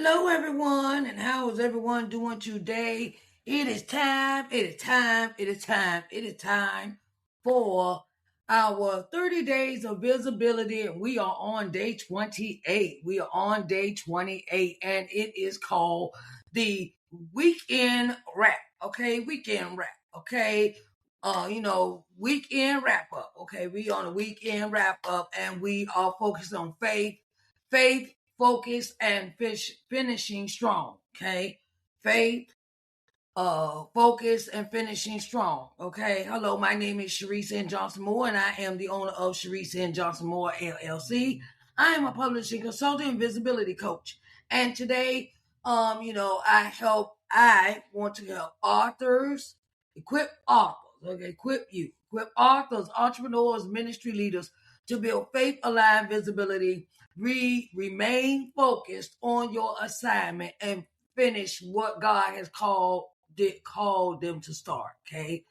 Hello, everyone, and how is everyone doing today? It is time, it is time, it is time, it is time for our 30 days of visibility, and we are on day 28. We are on day 28, and it is called the weekend wrap. Okay, weekend wrap. Okay, weekend wrap up. Okay, we on a weekend wrap up, and we are focused on faith, focus, and finishing strong. Okay, faith, focus, and finishing strong. Okay, hello, my name is Sharice N. Johnson Moore, and I am the owner of Sharice N. Johnson Moore LLC. I am a publishing consultant and visibility coach, and today, I want to help authors, equip authors. Okay, equip authors, entrepreneurs, ministry leaders to build faith-aligned visibility. Remain focused on your assignment and finish what God has called them to start. Okay,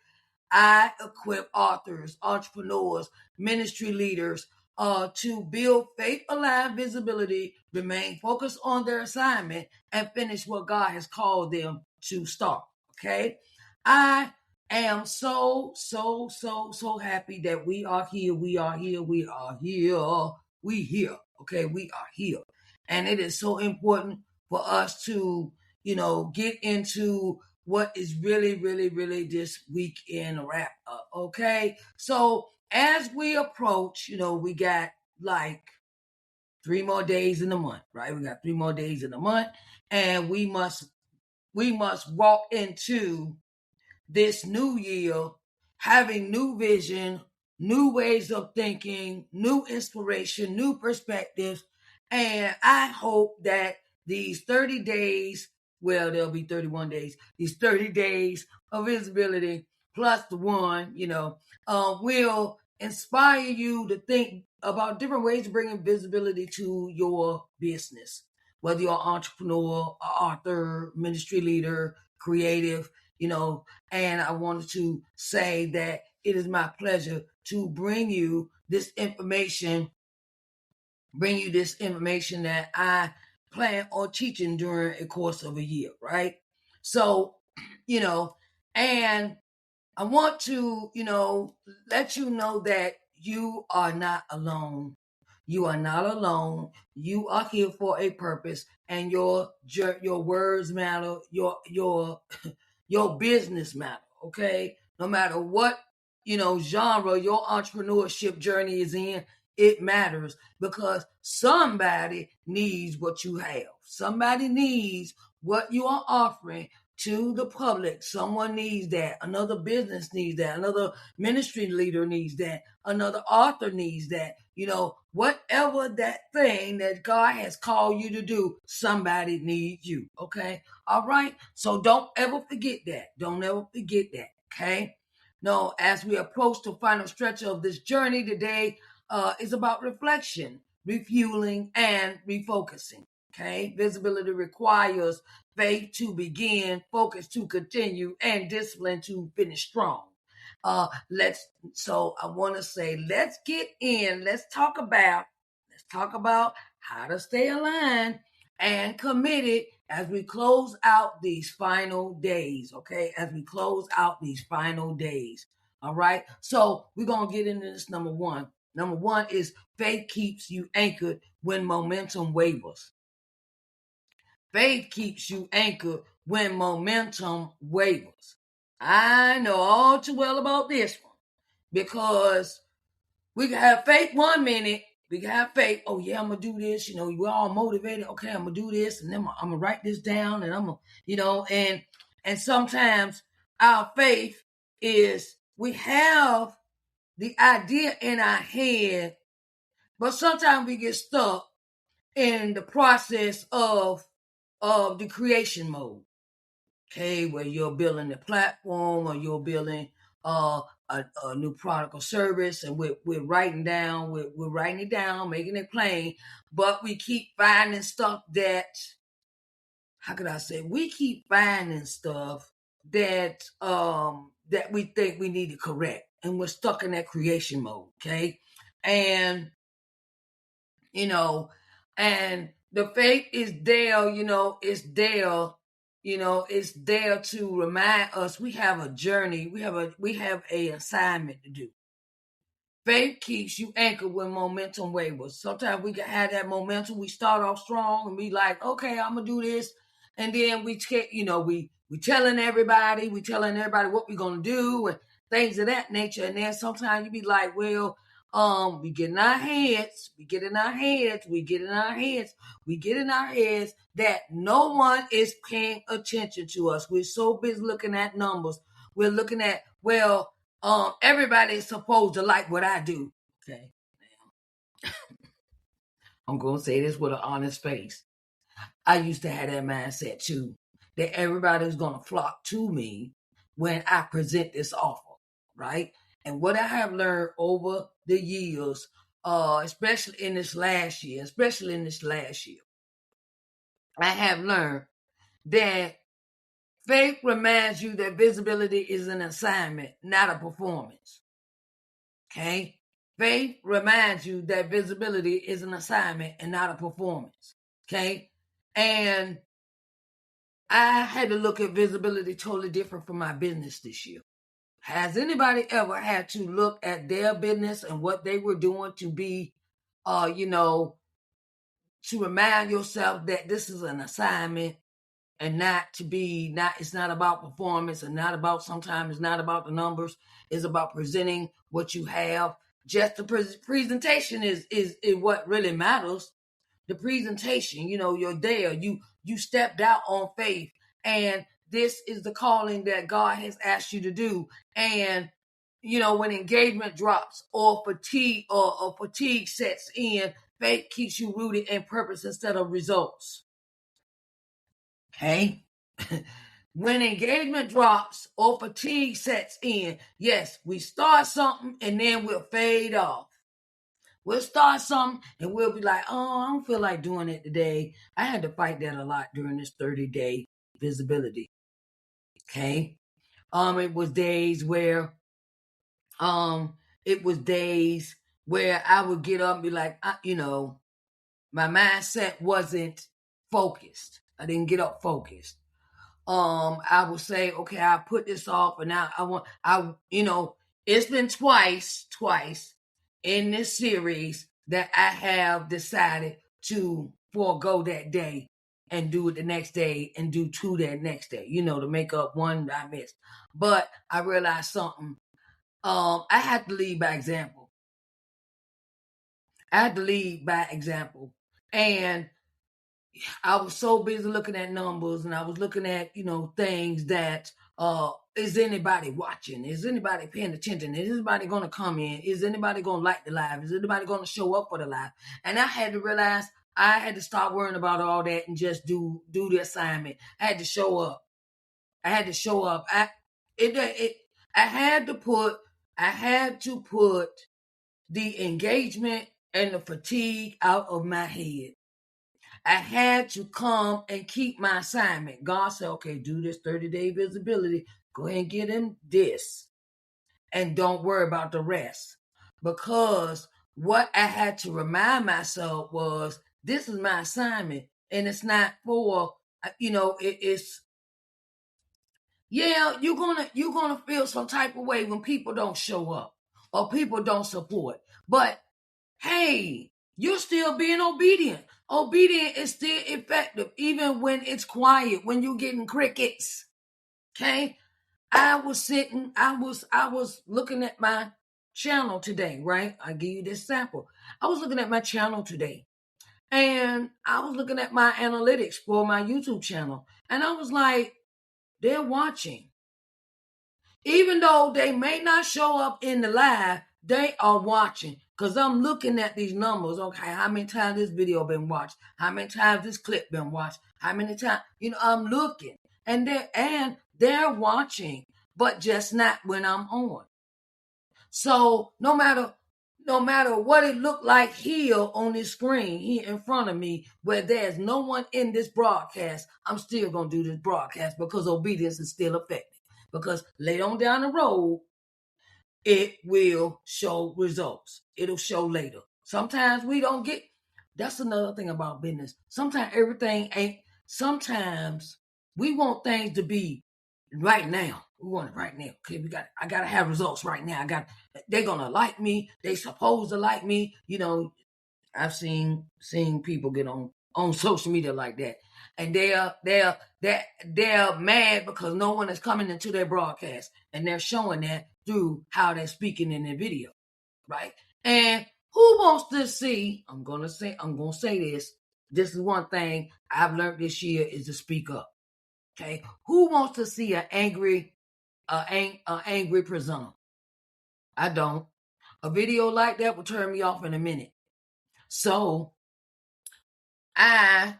I equip authors, entrepreneurs, ministry leaders to build faith-aligned visibility, remain focused on their assignment, and finish what God has called them to start. Okay, I am so happy that we are here. We here. Okay, we are here, and it is so important for us to get into what is really this weekend wrap up. Okay, so as we approach, we got like 3 more days in the month, right? We got 3 more days in the month, and we must walk into this new year having new vision, new ways of thinking, new inspiration, new perspectives. And I hope that these 30 days, well, there'll be 31 days, these 30 days of visibility plus the one, will inspire you to think about different ways of bringing visibility to your business, whether you're an entrepreneur, author, ministry leader, creative, and I wanted to say that it is my pleasure to bring you this information that I plan on teaching during a course of a year, right? So, and I want to, let you know that you are not alone. You are not alone. You are here for a purpose, and your words matter. Your business matter. Okay, no matter what genre your entrepreneurship journey is in, it matters because somebody needs what you have. Somebody needs what you are offering to the public. Someone needs that. Another business needs that. Another ministry leader needs that. Another author needs that. Whatever that thing that God has called you to do, somebody needs you. Okay. All right. So don't ever forget that. Don't ever forget that. Okay. No, as we approach the final stretch of this journey today, is about reflection, refueling, and refocusing. Okay. Visibility requires faith to begin, focus to continue, and discipline to finish strong. So I want to say, let's get in. Let's talk about how to stay aligned and committed as we close out these final days. Okay. As we close out these final days. All right. So we're going to get into this number one. Number one is faith keeps you anchored when momentum wavers. Faith keeps you anchored when momentum wavers. I know all too well about this one because we can have faith 1 minute. We can have faith. Oh yeah, I'm gonna do this. We're all motivated. Okay, I'm gonna do this, and then I'm gonna write this down, and I'm gonna, and sometimes our faith is we have the idea in our head, but sometimes we get stuck in the process of the creation mode. Okay, where you're building a platform or you're building a new product or service, and we're writing it down, making it plain, but we keep finding stuff that, how could I say, we keep finding stuff that that we think we need to correct, and we're stuck in that creation mode. Okay, and and The faith is there, it's there, it's there to remind us we have a journey, we have a assignment to do. Faith keeps you anchored when momentum wavers. Sometimes we can have that momentum. We start off strong and be like, okay, I'm gonna do this, and then we telling everybody, what we're gonna do and things of that nature. And then sometimes you be like, well, we get in our heads that no one is paying attention to us. We're so busy looking at numbers. We're looking at, well, everybody's supposed to like what I do. Okay. I'm going to say this with an honest face. I used to have that mindset too, that everybody's going to flock to me when I present this offer, right? And what I have learned over the years, especially in this last year, I have learned that faith reminds you that visibility is an assignment, not a performance. Okay? Faith reminds you that visibility is an assignment and not a performance. Okay? And I had to look at visibility totally different from my business this year. Has anybody ever had to look at their business and what they were doing to be, to remind yourself that this is an assignment and it's not about performance and sometimes it's not about the numbers. It's about presenting what you have. Just the presentation is what really matters. The presentation, you're there. You stepped out on faith, and this is the calling that God has asked you to do. And when engagement drops or fatigue sets in, faith keeps you rooted in purpose instead of results. Okay. When engagement drops or fatigue sets in, yes, we start something and then we'll fade off. We'll start something and we'll be like, oh, I don't feel like doing it today. I had to fight that a lot during this 30-day visibility. Okay. It was days where I would get up and be like, my mindset wasn't focused. I didn't get up focused. I would say, okay, I put this off, and now it's been twice in this series that I have decided to forego that day and do it the next day and do two that next day, to make up one that I missed. But I realized something. I had to lead by example. And I was so busy looking at numbers, and I was looking at, things that, is anybody watching? Is anybody paying attention? Is anybody going to come in? Is anybody going to like the live? Is anybody going to show up for the live? And I had to realize I had to stop worrying about all that and just do the assignment. I had to show up. I had to put the engagement and the fatigue out of my head. I had to come and keep my assignment. God said, okay, do this 30-day visibility. Go ahead and get him this. And don't worry about the rest. Because what I had to remind myself was, this is my assignment. And it's not for, you're gonna feel some type of way when people don't show up or people don't support. But hey, you're still being obedient. Obedient is still effective, even when it's quiet, when you're getting crickets. Okay? I was looking at my channel today, right? I give you this sample. I was looking at my channel today, and I was looking at my analytics for my YouTube channel, and I was like, they're watching. Even though they may not show up in the live, they are watching. Because I'm looking at these numbers. Okay, how many times this video been watched? How many times this clip been watched? How many times? I'm looking. And they're watching, but just not when I'm on. So no matter what it looked like here on this screen, here in front of me, where there's no one in this broadcast, I'm still going to do this broadcast because obedience is still effective. Because later on down the road, it will show results. It'll show later. Sometimes we don't get That's another thing about business. Sometimes everything ain't. Sometimes we want things to be right now. We want it right now. Okay, I gotta have results right now. They're gonna like me. They supposed to like me. I've seen people get on social media like that, and they're mad because no one is coming into their broadcast, and they're showing that through how they're speaking in their video, right? And who wants to see? I'm gonna say this. This is one thing I've learned this year is to speak up. Okay, who wants to see an angry presenter? I don't. A video like that will turn me off in a minute. So I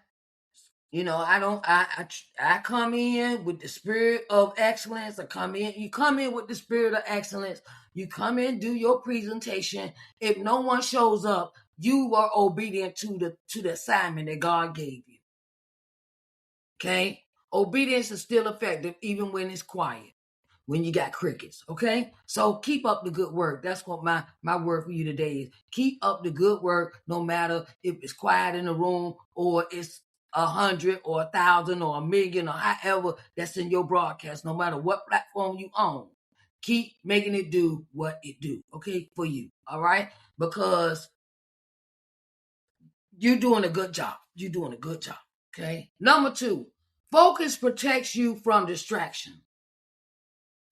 come in with the spirit of excellence. You come in with the spirit of excellence. You come in, do your presentation. If no one shows up, you are obedient to the assignment that God gave you. Okay? Obedience is still effective even when it's quiet, when you got crickets. Okay? So keep up the good work. That's what my word for you today is. Keep up the good work, no matter if it's quiet in the room or it's 100 or 1,000 or 1,000,000 or however that's in your broadcast, no matter what platform you own. Keep making it do what it do, okay, for you, all right? Because you're doing a good job. You're doing a good job, okay? Number 2, focus protects you from distraction.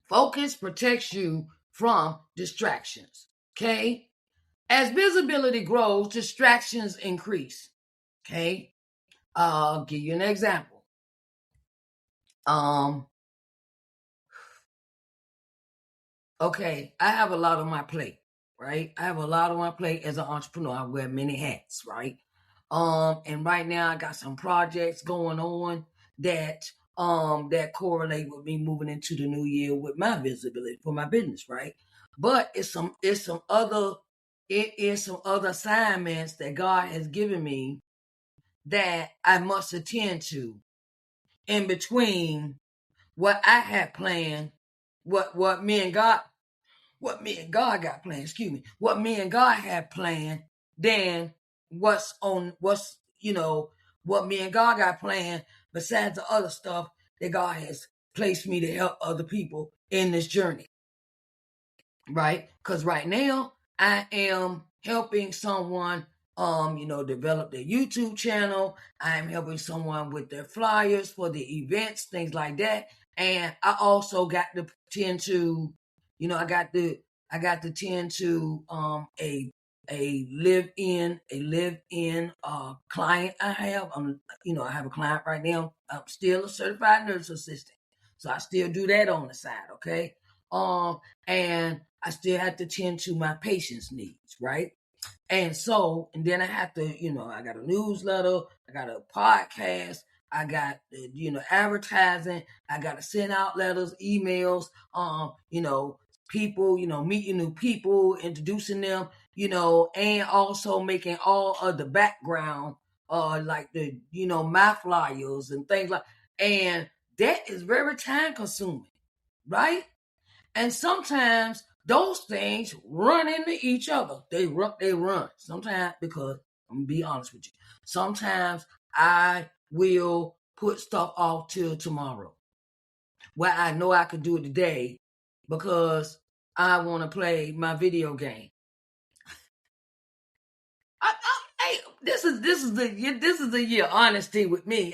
Focus protects you from distractions, okay? As visibility grows, distractions increase, okay? I'll give you an example. Okay, I have a lot on my plate, right? I have a lot on my plate as an entrepreneur. I wear many hats, right? And right now I got some projects going on that correlate with me moving into the new year with my visibility for my business, right? But it is some other assignments that God has given me that I must attend to in between what I had planned, what me and God got planned, what me and God had planned, then what me and God got planned besides the other stuff that God has placed me to help other people in this journey. Right? Because right now I am helping someone develop their YouTube channel. I'm helping someone with their flyers for the events, things like that. And I also got to tend to, I got to tend to a live-in client I have. I have a client right now. I'm still a certified nurse assistant. So I still do that on the side, okay? And I still have to tend to my patients' needs, right? And then I have to, I got a newsletter, I got a podcast, I got, advertising, I got to send out letters, emails, people, meeting new people, introducing them, and also making all of the background, like my flyers and things like, and that is very time consuming, right? And sometimes those things run into each other. They run. Sometimes, because I'm gonna be honest with you, sometimes I will put stuff off till tomorrow, where I know I could do it today because I want to play my video game. This is the year honesty with me.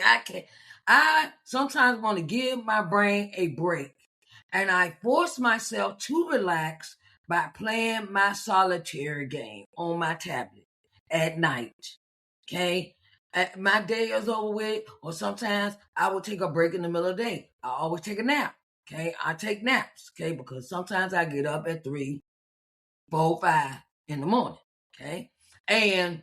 I sometimes want to give my brain a break. And I force myself to relax by playing my solitaire game on my tablet at night. Okay? My day is over with, or sometimes I will take a break in the middle of the day. I always take a nap. Okay? I take naps, okay, because sometimes I get up at 3, 4, 5 in the morning. Okay? And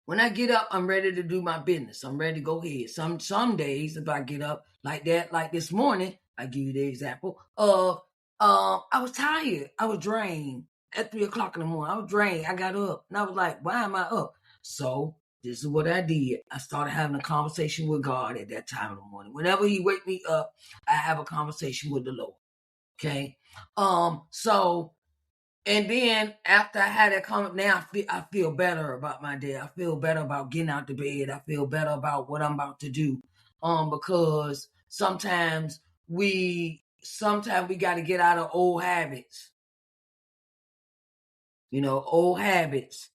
when I get up, I'm ready to do my business. I'm ready to go ahead. Some days, if I get up like that, like this morning, I give you the example of I was tired. I was drained at 3 o'clock in the morning. I was drained. I got up and I was like, why am I up? So this is what I did. I started having a conversation with God at that time of the morning. Whenever He wake me up, I have a conversation with the Lord. Okay. So And then after I had that comment, now I feel better about my day. I feel better about getting out the bed. I feel better about what I'm about to do. Because sometimes we got to get out of old habits. Old habits.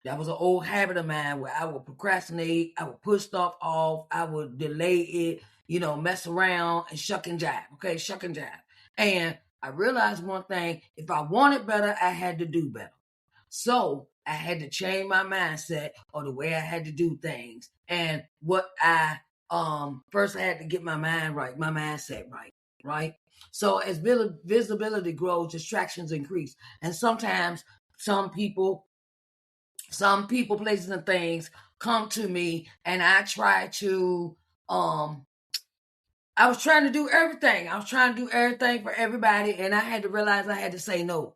That was an old habit of mine where I would procrastinate, I would push stuff off, I would delay it, mess around and shuck and jive. Okay, shuck and jive. And I realized one thing: if I wanted better, I had to do better. So I had to change my mindset or the way I had to do things. And what I first I had to get my mind right, my mindset right? So as visibility grows, distractions increase. And sometimes some people, places, and things come to me, and I was trying to do everything. I was trying to do everything for everybody, and I had to realize I had to say no.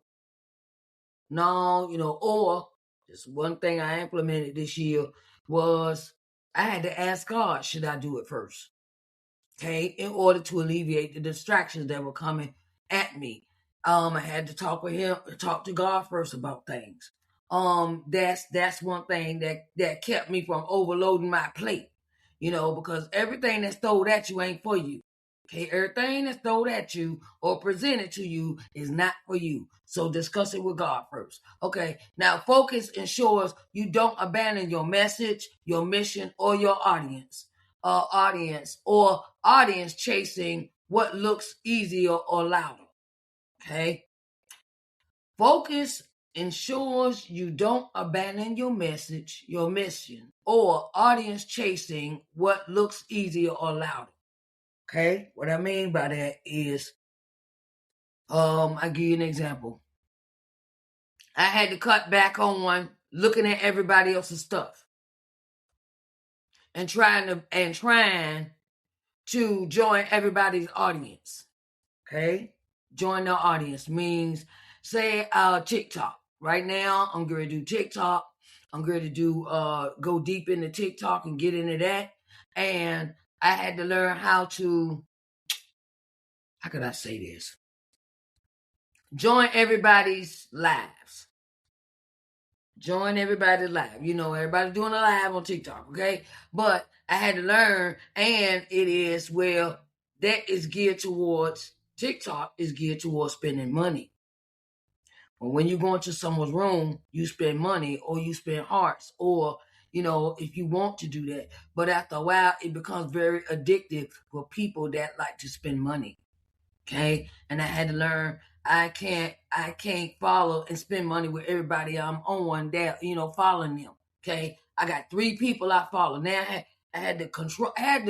No, or just one thing I implemented this year was I had to ask God, should I do it first? Okay, in order to alleviate the distractions that were coming at me. I had to talk to God first about things. That's one thing that kept me from overloading my plate, because everything that's thrown at you ain't for you. Okay, everything that's thrown at you or presented to you is not for you. So discuss it with God first. Okay, now focus ensures you don't abandon your message, your mission, or your audience chasing what looks easier or louder. Okay, focus ensures you don't abandon your message, your mission, or audience chasing what looks easier or louder. Okay, what I mean by that is, I give you an example. I had to cut back on looking at everybody else's stuff and trying to join everybody's audience. Okay, join their audience means, say, TikTok. Right now, I'm going to do TikTok. I'm going to do go deep into TikTok and get into that. And I had to learn how could I say this? Join everybody's lives. Join everybody's live. Everybody's doing a live on TikTok, okay? But I had to learn, and it is, that is geared towards, TikTok is geared towards spending money. But when you go into someone's room, you spend money or you spend hearts, or, if you want to do that. But after a while, it becomes very addictive for people that like to spend money. Okay, and I had to learn I can't follow and spend money with everybody I'm on that, following them. Okay, I got 3 people I follow. Now I had to control. I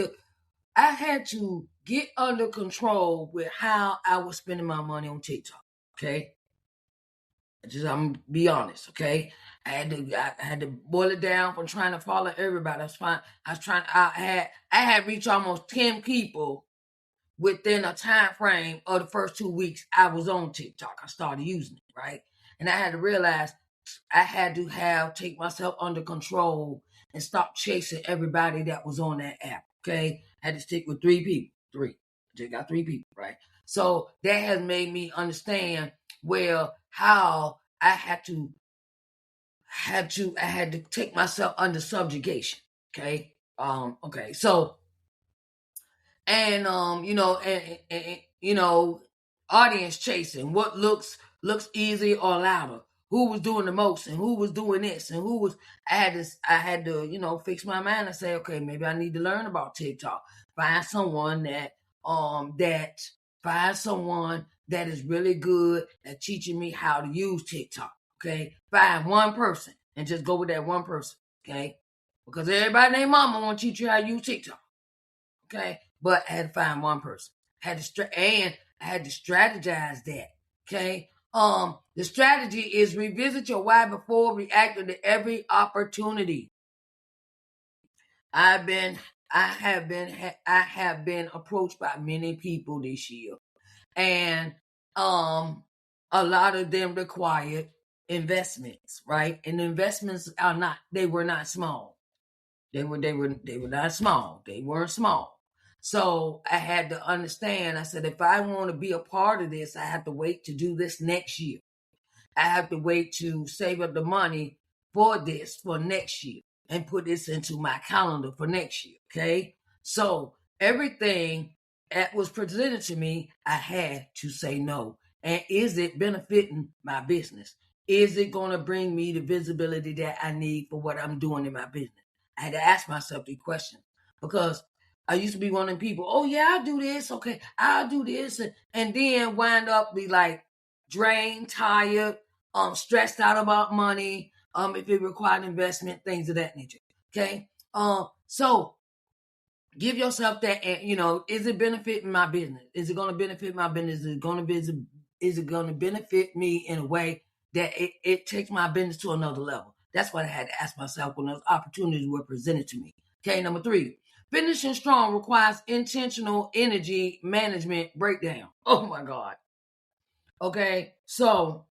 had to get under control with how I was spending my money on TikTok. Okay, I'm be honest. Okay, I had to boil it down from trying to follow everybody. I had reached almost 10 people within a time frame of the first 2 weeks I was on TikTok. I started using it, right? And I had to realize I had to take myself under control and stop chasing everybody that was on that app. Okay, I had to stick with 3 people. Just got 3 people, right? So that has made me understand how I had to take myself under subjugation. Okay. Okay. So, and audience chasing what looks easy or louder, who was doing the most and who was doing this and who was. I had to fix my mind and say, okay, maybe I need to learn about TikTok. Find someone that is really good at teaching me how to use TikTok. Okay, find one person and just go with that one person. Okay, because everybody named mama want to teach you how to use TikTok. Okay, but I had to find one person. I had to strategize that. Okay. The strategy is revisit your why before reacting to every opportunity. I have been approached by many people this year, and a lot of them required investments, right? And the investments were not small. They were not small. They weren't small. So I had to understand. I said, if I want to be a part of this, I have to wait to do this next year. I have to wait to save up the money for this for next year and put this into my calendar for next year. Okay. So everything that was presented to me, I had to say no. And is it benefiting my business? Is it going to bring me the visibility that I need for what I'm doing in my business? I had to ask myself these questions because I used to be one of them people, oh yeah, I'll do this. Okay, I'll do this. And then wind up be like drained, tired, stressed out about money, if it required investment, things of that nature. Okay. So give yourself that, is it benefiting my business? Is it going to benefit my business? Is it going to benefit me in a way that it takes my business to another level? That's what I had to ask myself when those opportunities were presented to me. Okay, number 3, finishing strong requires intentional energy management breakdown. Oh my God. Okay, so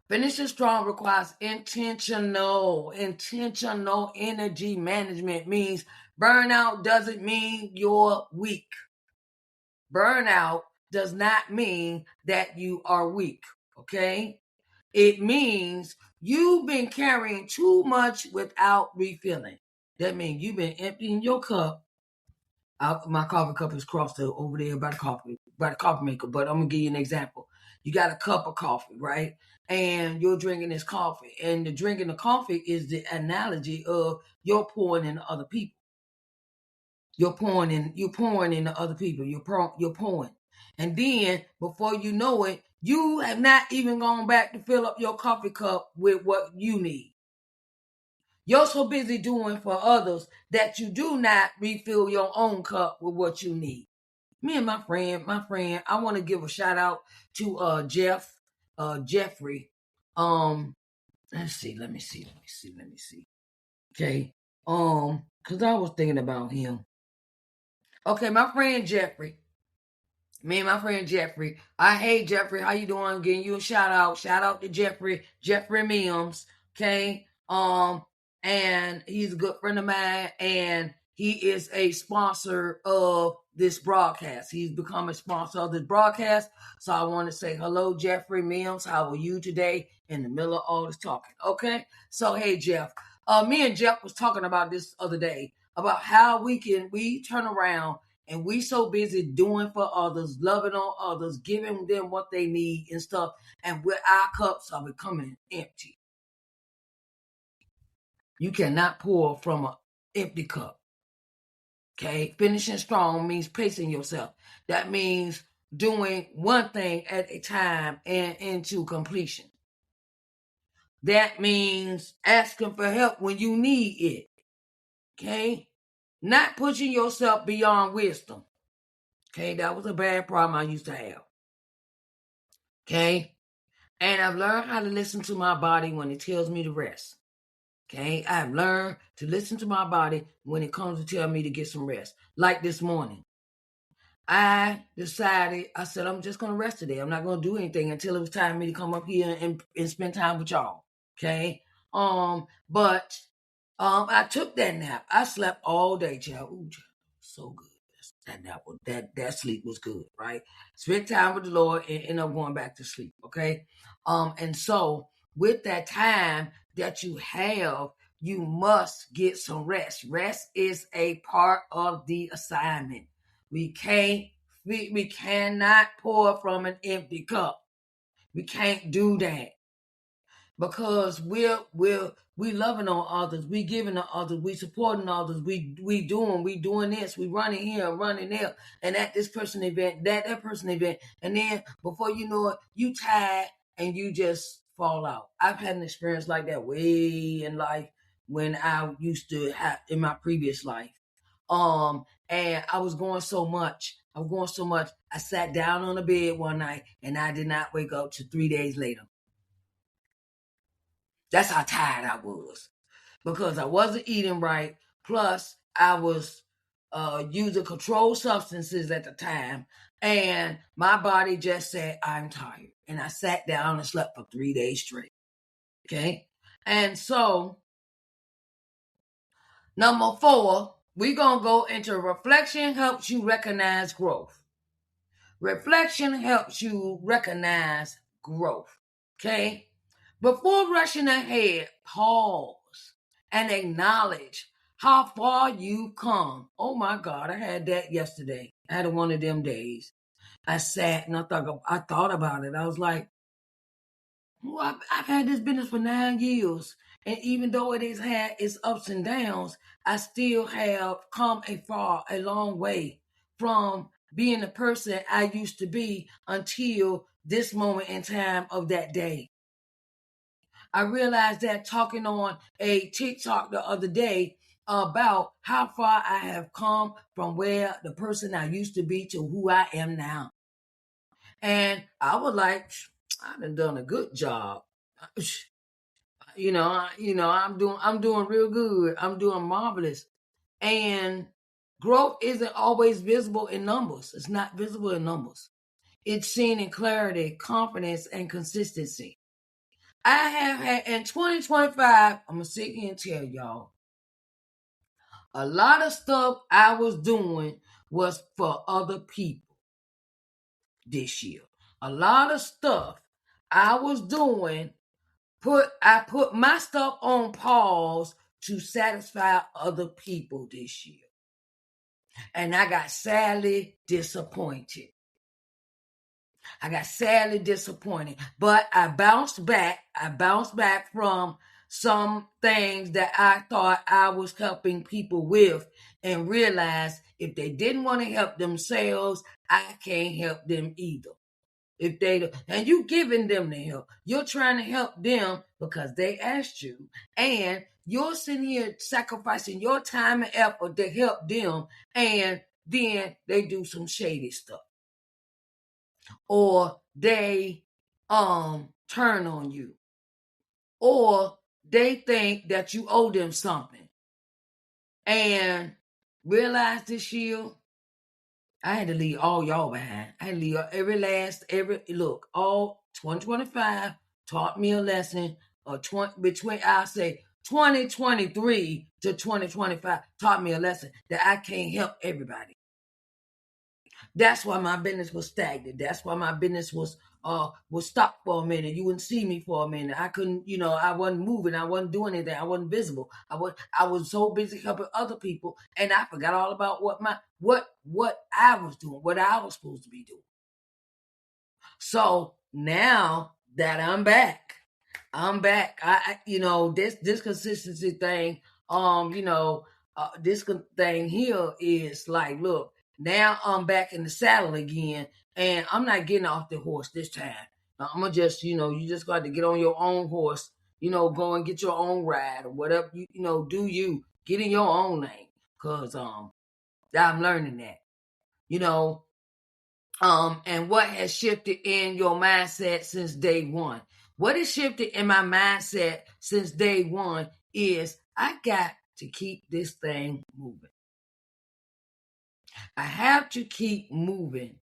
finishing strong requires intentional energy management. Means burnout doesn't mean you're weak. Burnout does not mean that you are weak, okay? It means you've been carrying too much without refilling. That means you've been emptying your cup. My coffee cup is crossed over there by the coffee maker, but I'm gonna give you an example. You got a cup of coffee, right? And you're drinking this coffee, and the drinking the coffee is the analogy of you're pouring into other people. You're pouring into other people. You're pouring. And then before you know it, you have not even gone back to fill up your coffee cup with what you need. You're so busy doing for others that you do not refill your own cup with what you need. Me and my friend, I want to give a shout out to Jeffrey. Let me see. Okay. Cause I was thinking about him. Okay, my friend Jeffrey. Me and my friend Jeffrey. Hey Jeffrey, how you doing? Getting you a shout out. Shout out to Jeffrey Mims. Okay. And he's a good friend of mine, and he is a sponsor of this broadcast. He's become a sponsor of this broadcast. So I want to say hello, Jeffrey Mims. How are you today in the middle of all this talking? Okay. So hey Jeff. Me and Jeff was talking about this other day about how we turn around and we so busy doing for others, loving on others, giving them what they need and stuff, and our cups are becoming empty. You cannot pour from an empty cup. Okay, finishing strong means pacing yourself. That means doing one thing at a time and into completion. That means asking for help when you need it. Okay, not pushing yourself beyond wisdom. Okay, that was a bad problem I used to have. Okay, and I've learned how to listen to my body when it tells me to rest. Okay, I've learned to listen to my body when it comes to tell me to get some rest. Like this morning, I said, I'm just going to rest today. I'm not going to do anything until it was time for me to come up here and spend time with y'all. Okay, but I took that nap. I slept all day, child. Ooh, so good. That sleep was good, right? Spent time with the Lord and end up going back to sleep. Okay, and so with that time that you have, you must get some rest. Rest is a part of the assignment. We cannot pour from an empty cup. We can't do that because we loving on others, we giving to others, we supporting others, we doing this, we running here, running there, and at this person event, that person event, and then before you know it, you tired and you just fall out. I've had an experience like that way in life when I used to have in my previous life. And I was going so much. I sat down on the bed one night and I did not wake up to 3 days later. That's how tired I was because I wasn't eating right. Plus, I was using controlled substances at the time, and my body just said, I'm tired. And I sat down and slept for 3 days straight. Okay. And so, number 4, we're going to go into reflection helps you recognize growth. Reflection helps you recognize growth. Okay? Before rushing ahead, pause and acknowledge how far you've come. Oh my God, I had that yesterday. I had one of them days. I sat and I thought about it. I was like, well, I've had this business for 9 years. And even though it has had its ups and downs, I still have come a long way from being the person I used to be until this moment in time of that day. I realized that talking on a TikTok the other day about how far I have come from where the person I used to be to who I am now. And I was like, I've done a good job. I'm doing real good. I'm doing marvelous. And growth isn't always visible in numbers. It's not visible in numbers. It's seen in clarity, confidence, and consistency. I have had in 2025, I'm gonna sit here and tell y'all, a lot of stuff I was doing was for other people this year. A lot of stuff I was doing, I put my stuff on pause to satisfy other people this year. And I got sadly disappointed. But I bounced back. I bounced back from some things that I thought I was helping people with and realized if they didn't want to help themselves, I can't help them either. If they and you giving them the help, you're trying to help them because they asked you, and you're sitting here sacrificing your time and effort to help them, and then they do some shady stuff, or they turn on you, or they think that you owe them something, and realize this year I had to leave all y'all behind. I had to leave all 2025 taught me a lesson, or between, I'll say 2023 to 2025 taught me a lesson that I can't help everybody. That's why my business was stagnant. That's why my business was stopped for a minute. You wouldn't see me for a minute. I couldn't, I wasn't moving. I wasn't doing anything. I wasn't visible. I was so busy helping other people, and I forgot all about what I was doing, what I was supposed to be doing. So now that I'm back. This consistency thing. This thing here is like, look, now I'm back in the saddle again, and I'm not getting off the horse this time. I'm gonna just, you just got to get on your own horse. Go and get your own ride or whatever. Do you get in your own lane? Cause I'm learning that. And what has shifted in your mindset since day one? What has shifted in my mindset since day one is I got to keep this thing moving. I have to keep moving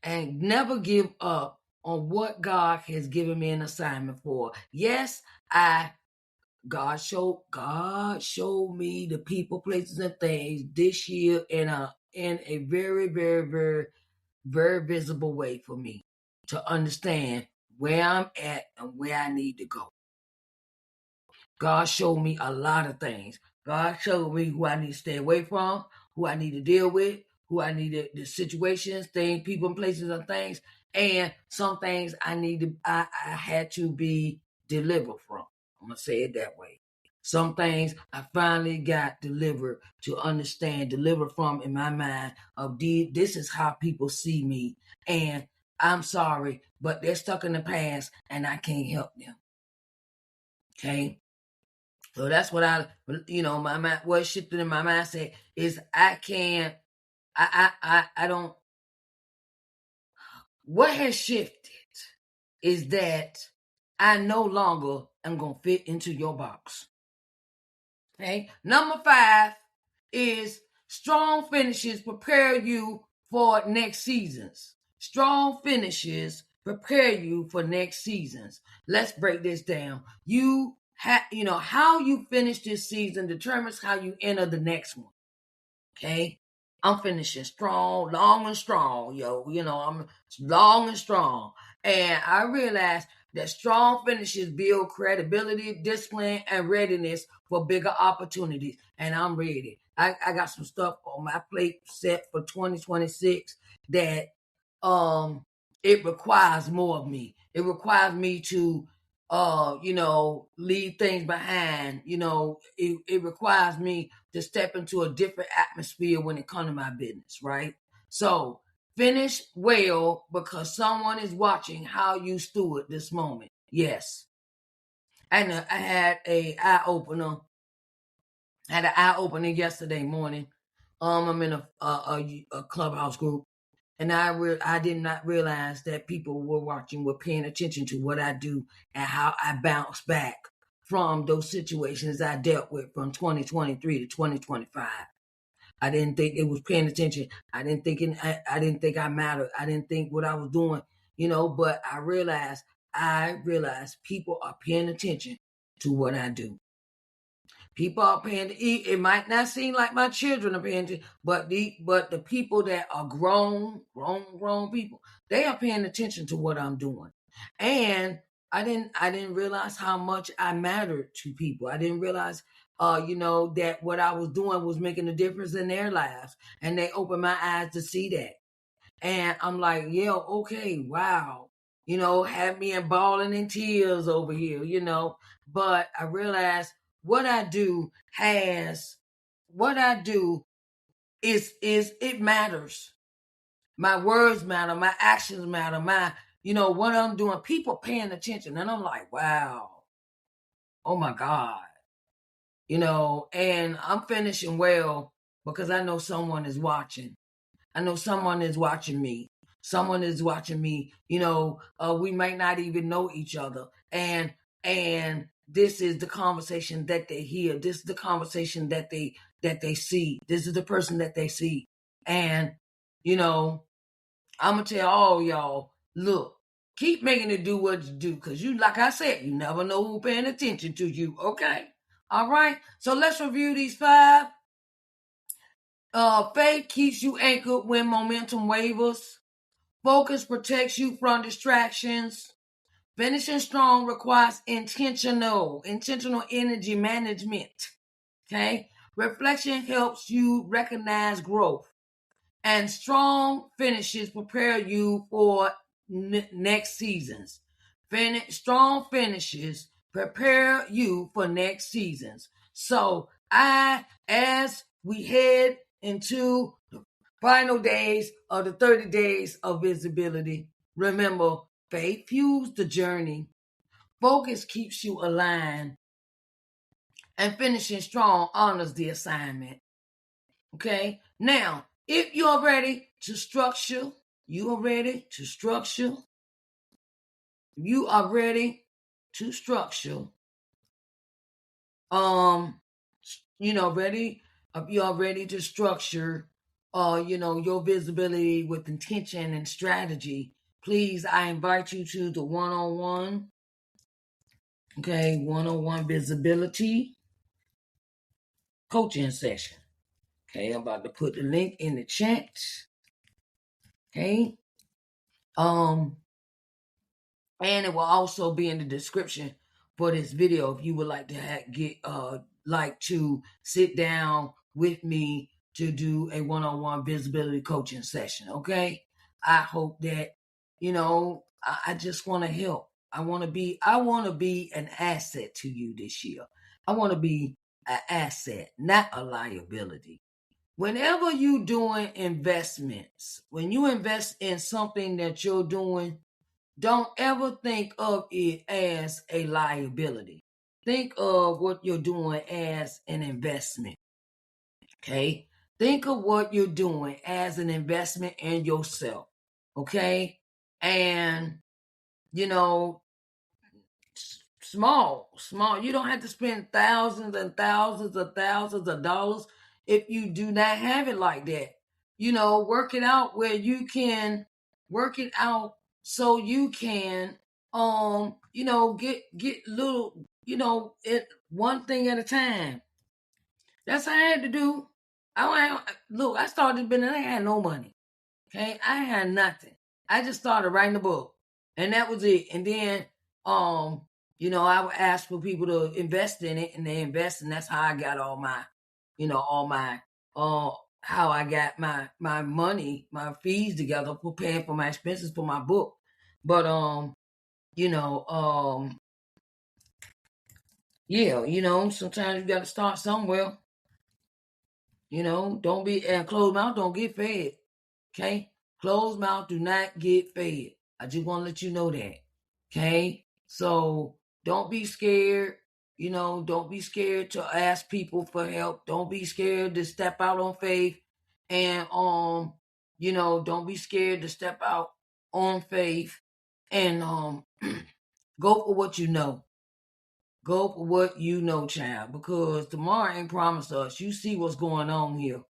and never give up on what God has given me an assignment for. Yes, God showed me the people, places, and things this year in a very, very, very, very visible way for me to understand where I'm at and where I need to go. God showed me a lot of things. God showed me who I need to stay away from, who I need to deal with, who I need the situations, things, people, and places, and things, and some things I had to be delivered from. I'm gonna say it that way. Some things I finally got delivered from in my mind of this is how people see me, and I'm sorry, but they're stuck in the past, and I can't help them. Okay. So that's what my mind, what shifted in my mindset is I can't, I don't, what has shifted is that I no longer am going to fit into your box. Okay. Number 5 is strong finishes prepare you for next seasons. Strong finishes prepare you for next seasons. Let's break this down. How you finish this season determines how you enter the next one. Okay. I'm finishing strong, long and strong, I'm long and strong. And I realized that strong finishes build credibility, discipline, and readiness for bigger opportunities. And I'm ready. I got some stuff on my plate set for 2026 that it requires more of me. It requires me to leave things behind. It requires me to step into a different atmosphere when it comes to my business, right? So finish well because someone is watching how you steward this moment. Yes. And I had an eye opener. Yesterday morning. I'm in a clubhouse group, and I did not realize that people were paying attention to what I do and how I bounce back from those situations I dealt with from 2023 to 2025. I didn't think it was paying attention. I didn't think I mattered. I didn't think what I was doing, but I realized people are paying attention to what I do. People are paying. It might not seem like my children are paying attention, but the people that are grown people, they are paying attention to what I'm doing. And I didn't realize how much I mattered to people. I didn't realize, that what I was doing was making a difference in their lives, and they opened my eyes to see that. And I'm like, yeah, okay, wow. Had me in bawling in tears over here, But I realized what I do is it matters. My words matter, my actions matter, what I'm doing, people paying attention. And I'm like, wow, oh my God. And I'm finishing well because I know someone is watching. I know someone is watching me. Someone is watching me. We might not even know each other. And this is the conversation that they hear. This is the conversation that they see. This is the person that they see. And, I'm going to tell all y'all, look, keep making it do what you do. Because like I said, you never know who's paying attention to you. Okay? All right? So let's review these 5. Faith keeps you anchored when momentum wavers. Focus protects you from distractions. Finishing strong requires intentional energy management. Okay? Reflection helps you recognize growth. And strong finishes prepare you for next seasons. Strong finishes prepare you for next seasons. So as we head into the final days of the 30 days of visibility, remember, faith fuels the journey. Focus keeps you aligned. And finishing strong honors the assignment. Okay? Now, if you are ready to structure, ready to structure, your visibility with intention and strategy, please, I invite you to the one-on-one, one-on-one visibility coaching session. Okay, I'm about to put the link in the chat. Okay. And it will also be in the description for this video if you would like to sit down with me to do a one-on-one visibility coaching session. Okay. I hope that, I just want to help. I want to be an asset to you this year. I want to be an asset, not a liability. Whenever you're doing investments, when you invest in something that you're doing, don't ever think of it as a liability. Think of what you're doing as an investment. Okay? Think of what you're doing as an investment in yourself. Okay? And, small. You don't have to spend thousands and thousands of dollars if you do not have it like that. Work it out where you can work it out so you can get little, it one thing at a time. That's what I had to do. I started business, I had no money. Okay, I had nothing. I just started writing a book, and that was it. And then I would ask for people to invest in it, and they invest, and that's how I got all my, how I got my money, my fees together for paying for my expenses for my book. But you know, yeah, sometimes you got to start somewhere. Don't be and closed mouth don't get fed. Okay, closed mouth do not get fed. I just want to let you know that. Okay, so don't be scared. Don't be scared to ask people for help. Don't be scared to step out on faith, and don't be scared to step out on faith, and go for what you know. Go for what you know, child, because tomorrow ain't promised us. You see what's going on here.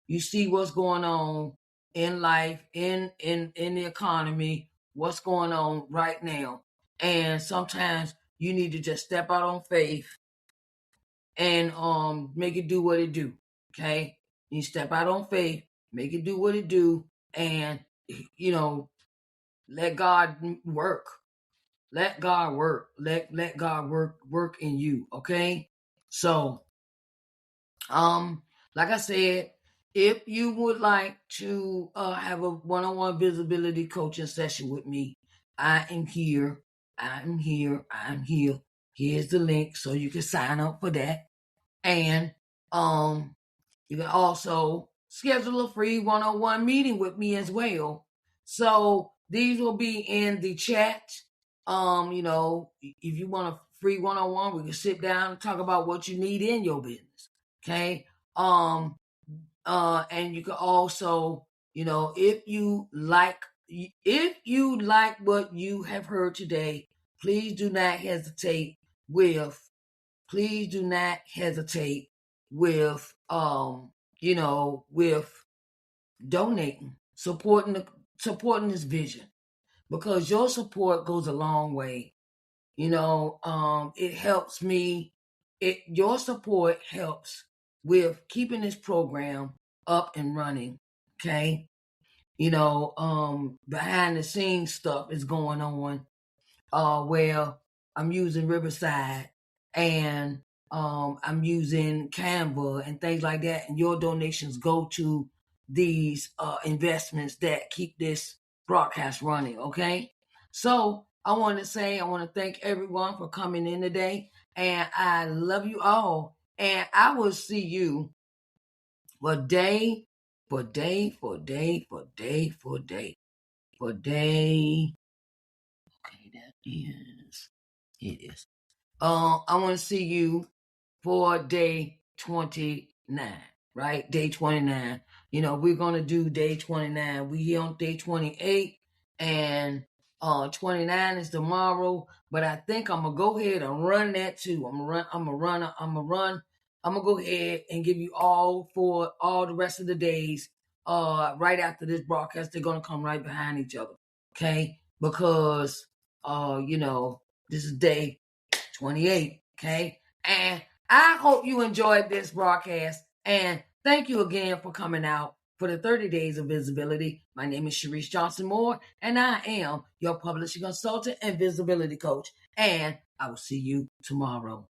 You see what's going on in life, in the economy, what's going on right now. And sometimes you need to just step out on faith and make it do what it do. Okay? You step out on faith, make it do what it do, and let God work. Let God work. Let God work in you. Okay. So, like I said, if you would like to have a one-on-one visibility coaching session with me, I am here. I'm here. I'm here. Here's the link so you can sign up for that. And you can also schedule a free one-on-one meeting with me as well. So these will be in the chat. If you want a free one-on-one, we can sit down and talk about what you need in your business. Okay. And you can also, if you like what you have heard today, please do not hesitate with with donating, supporting this vision, because your support goes a long way. It helps me. Your support helps with keeping this program up and running. Okay. Behind the scenes stuff is going on. Where I'm using Riverside, and I'm using Canva and things like that, and your donations go to these investments that keep this broadcast running. Okay, so I want to thank everyone for coming in today, and I love you all, and I will see you for day for day for day for day for day for day. Okay, that is it is. I want to see you for day 29, right? Day 29. We're gonna do day 29. We here on day 28, and 29 is tomorrow. But I think I'm gonna go ahead and run that too. I'm gonna go ahead and give you all for all the rest of the days. Right after this broadcast, they're gonna come right behind each other. Okay, because this is day 28. Okay, and I hope you enjoyed this broadcast, and thank you again for coming out for the 30 Days of Visibility. My name is Sharice Johnson Moore, and I am your publishing consultant and visibility coach, and I will see you tomorrow.